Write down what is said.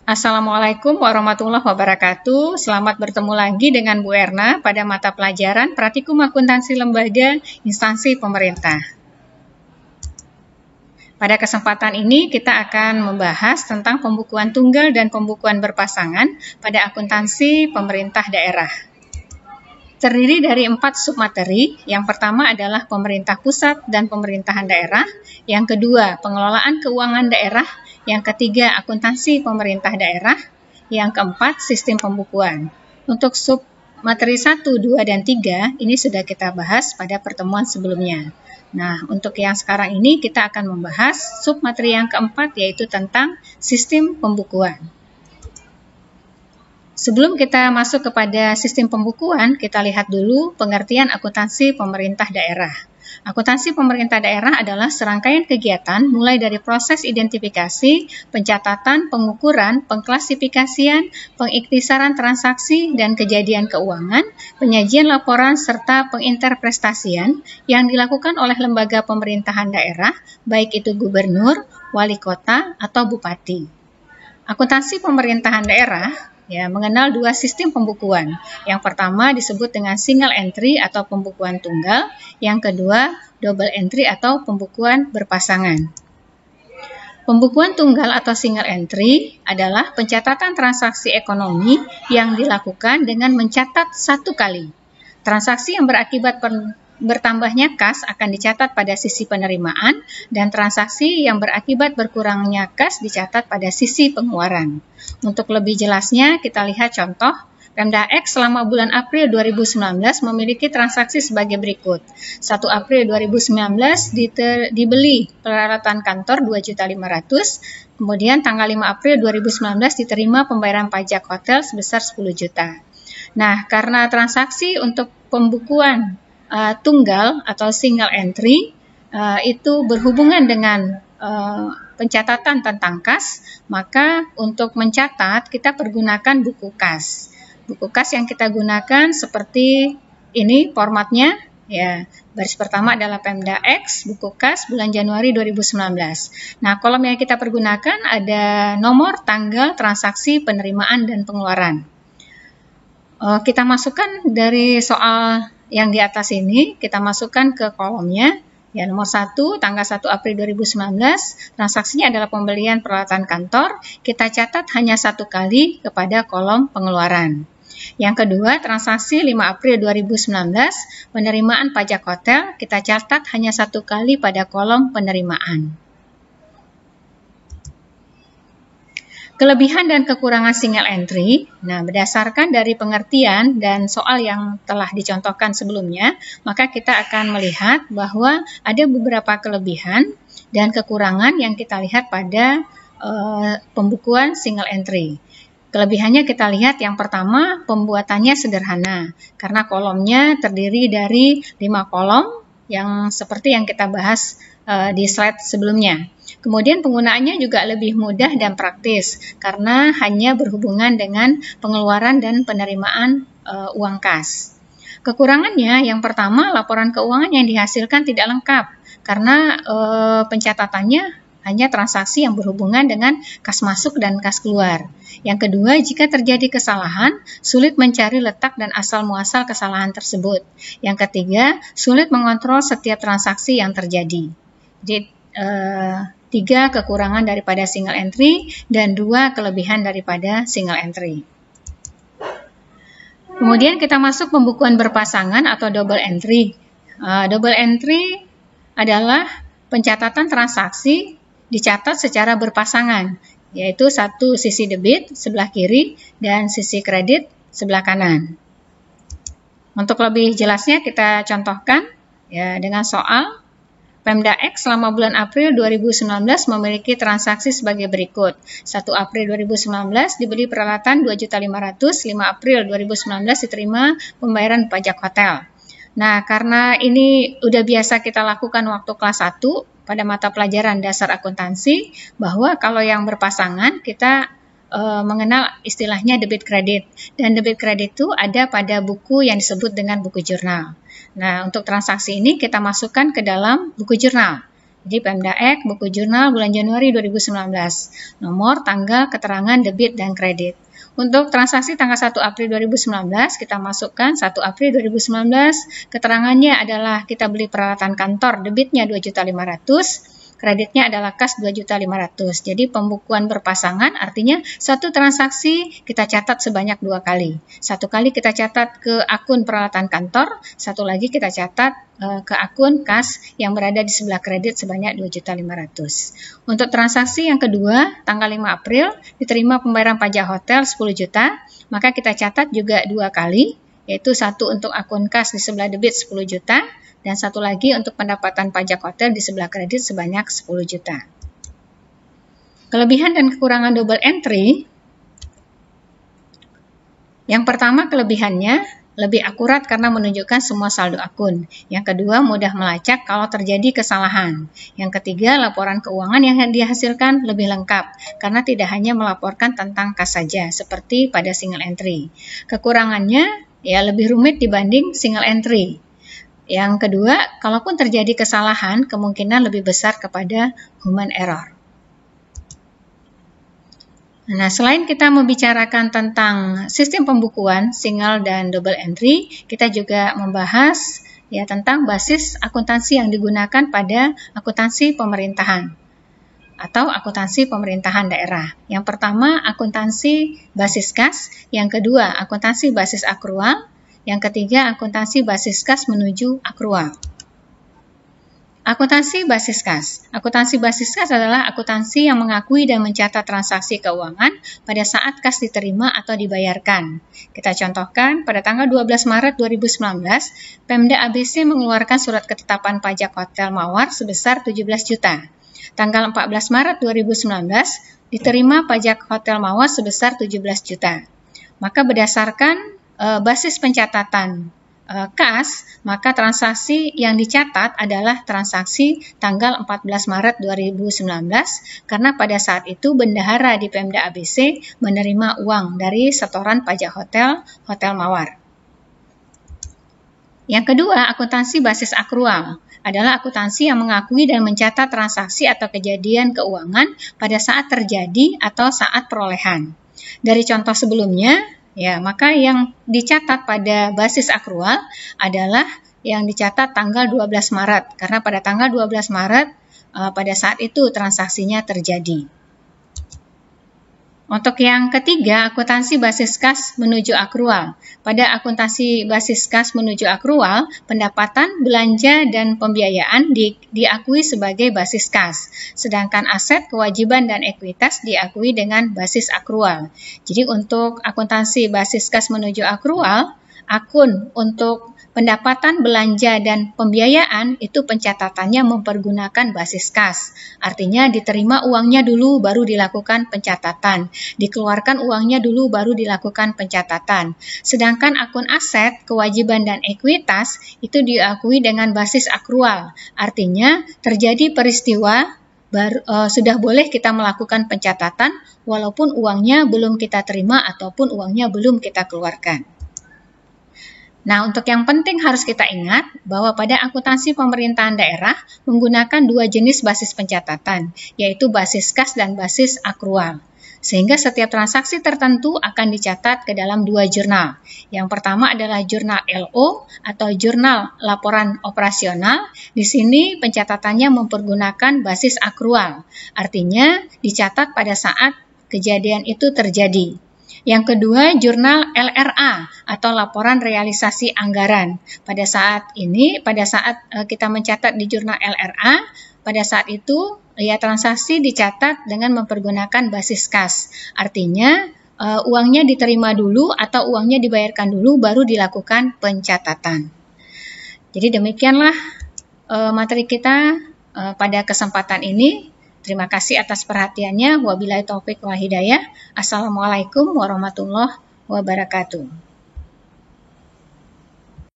Assalamualaikum warahmatullahi wabarakatuh. Selamat bertemu lagi dengan Bu Erna pada mata pelajaran Praktikum Akuntansi Lembaga Instansi Pemerintah. Pada kesempatan ini kita akan membahas tentang pembukuan tunggal dan pembukuan berpasangan pada akuntansi pemerintah daerah. Terdiri dari 4 submateri. Yang pertama adalah pemerintah pusat dan pemerintahan daerah. Yang kedua, pengelolaan keuangan daerah. Yang ketiga, akuntansi pemerintah daerah. Yang keempat, sistem pembukuan. Untuk submateri 1, 2, dan 3, ini sudah kita bahas pada pertemuan sebelumnya. Nah, untuk yang sekarang ini kita akan membahas submateri yang keempat, yaitu tentang sistem pembukuan. Sebelum kita masuk kepada sistem pembukuan, kita lihat dulu pengertian akuntansi pemerintah daerah. Akuntansi pemerintah daerah adalah serangkaian kegiatan mulai dari proses identifikasi, pencatatan, pengukuran, pengklasifikasian, pengiktisaran transaksi dan kejadian keuangan, penyajian laporan serta penginterpretasian yang dilakukan oleh lembaga pemerintahan daerah, baik itu gubernur, wali kota, atau bupati. Akuntansi pemerintahan daerah mengenal 2 sistem pembukuan. Yang pertama disebut dengan single entry atau pembukuan tunggal, yang kedua double entry atau pembukuan berpasangan. Pembukuan tunggal atau single entry adalah pencatatan transaksi ekonomi yang dilakukan dengan mencatat satu kali. Transaksi yang berakibat bertambahnya kas akan dicatat pada sisi penerimaan dan transaksi yang berakibat berkurangnya kas dicatat pada sisi pengeluaran. Untuk lebih jelasnya kita lihat contoh. Pemda X selama bulan April 2019 memiliki transaksi sebagai berikut. 1 April 2019 dibeli peralatan kantor 2.500.000, kemudian tanggal 5 April 2019 diterima pembayaran pajak hotel sebesar 10 juta. Nah, karena transaksi untuk pembukuan tunggal atau single entry itu berhubungan dengan pencatatan tentang kas, maka untuk mencatat kita pergunakan buku kas. Buku kas yang kita gunakan seperti ini formatnya, baris pertama adalah Pemda X, buku kas bulan Januari 2019. Nah, kolom yang kita pergunakan ada nomor, tanggal, transaksi, penerimaan, dan pengeluaran. Kita masukkan dari soal yang di atas ini, kita masukkan ke kolomnya. Nomor 1, tanggal 1 April 2019, transaksinya adalah pembelian peralatan kantor, kita catat hanya satu kali kepada kolom pengeluaran. Yang kedua, transaksi 5 April 2019, penerimaan pajak hotel, kita catat hanya satu kali pada kolom penerimaan. Kelebihan dan kekurangan single entry, berdasarkan dari pengertian dan soal yang telah dicontohkan sebelumnya, maka kita akan melihat bahwa ada beberapa kelebihan dan kekurangan yang kita lihat pada pembukuan single entry. Kelebihannya kita lihat yang pertama, pembuatannya sederhana, karena kolomnya terdiri dari 5 kolom, yang seperti yang kita bahas di slide sebelumnya. Kemudian penggunaannya juga lebih mudah dan praktis karena hanya berhubungan dengan pengeluaran dan penerimaan uang kas. Kekurangannya yang pertama, laporan keuangan yang dihasilkan tidak lengkap karena pencatatannya hanya transaksi yang berhubungan dengan kas masuk dan kas keluar. Yang kedua, jika terjadi kesalahan, sulit mencari letak dan asal-muasal kesalahan tersebut. Yang ketiga, sulit mengontrol setiap transaksi yang terjadi. Jadi, 3 kekurangan daripada single entry dan 2 kelebihan daripada single entry. Kemudian kita masuk pembukuan berpasangan atau double entry. Double entry adalah pencatatan transaksi dicatat secara berpasangan, yaitu satu sisi debit sebelah kiri dan sisi kredit sebelah kanan. Untuk lebih jelasnya kita contohkan dengan soal. Pemda X selama bulan April 2019 memiliki transaksi sebagai berikut. 1 April 2019 dibeli peralatan 2.500.000, 5 April 2019 diterima pembayaran pajak hotel. Nah, karena ini udah biasa kita lakukan waktu kelas 1 pada mata pelajaran dasar akuntansi, bahwa kalau yang berpasangan kita mengenal istilahnya debit kredit. Dan debit kredit itu ada pada buku yang disebut dengan buku jurnal. Nah, untuk transaksi ini kita masukkan ke dalam buku jurnal. Jadi Pemdaek, buku jurnal bulan Januari 2019. Nomor, tanggal, keterangan, debit, dan kredit. Untuk transaksi tanggal 1 April 2019, kita masukkan 1 April 2019. Keterangannya adalah kita beli peralatan kantor, debitnya 2.500.000. Kreditnya adalah kas 2.500.000. Jadi pembukuan berpasangan artinya satu transaksi kita catat sebanyak 2 kali. Satu kali kita catat ke akun peralatan kantor, satu lagi kita catat ke akun kas yang berada di sebelah kredit sebanyak 2.500.000. Untuk transaksi yang kedua, tanggal 5 April, diterima pembayaran pajak hotel 10 juta, maka kita catat juga 2 kali, yaitu satu untuk akun kas di sebelah debit 10 juta, dan satu lagi untuk pendapatan pajak hotel di sebelah kredit sebanyak 10 juta. Kelebihan dan kekurangan double entry. Yang pertama, kelebihannya lebih akurat karena menunjukkan semua saldo akun. Yang kedua, mudah melacak kalau terjadi kesalahan. Yang ketiga, laporan keuangan yang dihasilkan lebih lengkap karena tidak hanya melaporkan tentang kas saja seperti pada single entry. Kekurangannya ya lebih rumit dibanding single entry. Yang kedua, kalaupun terjadi kesalahan, kemungkinan lebih besar kepada human error. Nah, selain kita membicarakan tentang sistem pembukuan single dan double entry, kita juga membahas ya tentang basis akuntansi yang digunakan pada akuntansi pemerintahan atau akuntansi pemerintahan daerah. Yang pertama, akuntansi basis kas, yang kedua, akuntansi basis akrual, yang ketiga, akuntansi basis kas menuju akrual. Akuntansi basis kas. Akuntansi basis kas adalah akuntansi yang mengakui dan mencatat transaksi keuangan pada saat kas diterima atau dibayarkan. Kita contohkan, pada tanggal 12 Maret 2019, Pemda ABC mengeluarkan surat ketetapan pajak Hotel Mawar sebesar 17 juta. Tanggal 14 Maret 2019, diterima pajak Hotel Mawar sebesar 17 juta. Maka berdasarkan basis pencatatan kas, maka transaksi yang dicatat adalah transaksi tanggal 14 Maret 2019 karena pada saat itu bendahara di Pemda ABC menerima uang dari setoran pajak Hotel Mawar. Yang kedua, akuntansi basis akrual adalah akuntansi yang mengakui dan mencatat transaksi atau kejadian keuangan pada saat terjadi atau saat perolehan. Dari contoh sebelumnya, ya, maka yang dicatat pada basis akrual adalah yang dicatat tanggal 12 Maret, karena pada tanggal 12 Maret pada saat itu transaksinya terjadi. Untuk yang ketiga, akuntansi basis kas menuju akrual. Pada akuntansi basis kas menuju akrual, pendapatan, belanja, dan pembiayaan diakui sebagai basis kas, sedangkan aset, kewajiban, dan ekuitas diakui dengan basis akrual. Jadi untuk akuntansi basis kas menuju akrual, akun untuk pendapatan, belanja, dan pembiayaan itu pencatatannya mempergunakan basis kas. Artinya diterima uangnya dulu baru dilakukan pencatatan. Dikeluarkan uangnya dulu baru dilakukan pencatatan. Sedangkan akun aset, kewajiban, dan ekuitas itu diakui dengan basis akrual. Artinya terjadi peristiwa sudah boleh kita melakukan pencatatan walaupun uangnya belum kita terima ataupun uangnya belum kita keluarkan. Nah, untuk yang penting harus kita ingat bahwa pada akuntansi pemerintahan daerah menggunakan 2 jenis basis pencatatan, yaitu basis kas dan basis akrual. Sehingga setiap transaksi tertentu akan dicatat ke dalam 2 jurnal. Yang pertama adalah jurnal LO atau jurnal laporan operasional. Di sini pencatatannya mempergunakan basis akrual. Artinya dicatat pada saat kejadian itu terjadi. Yang kedua, jurnal LRA atau laporan realisasi anggaran. Pada saat kita mencatat di jurnal LRA, pada saat itu ya transaksi dicatat dengan mempergunakan basis kas. Artinya uangnya diterima dulu atau uangnya dibayarkan dulu baru dilakukan pencatatan. Jadi demikianlah materi kita pada kesempatan ini. Terima kasih atas perhatiannya. Wabillahi taufik wal hidayah. Assalamualaikum warahmatullahi wabarakatuh.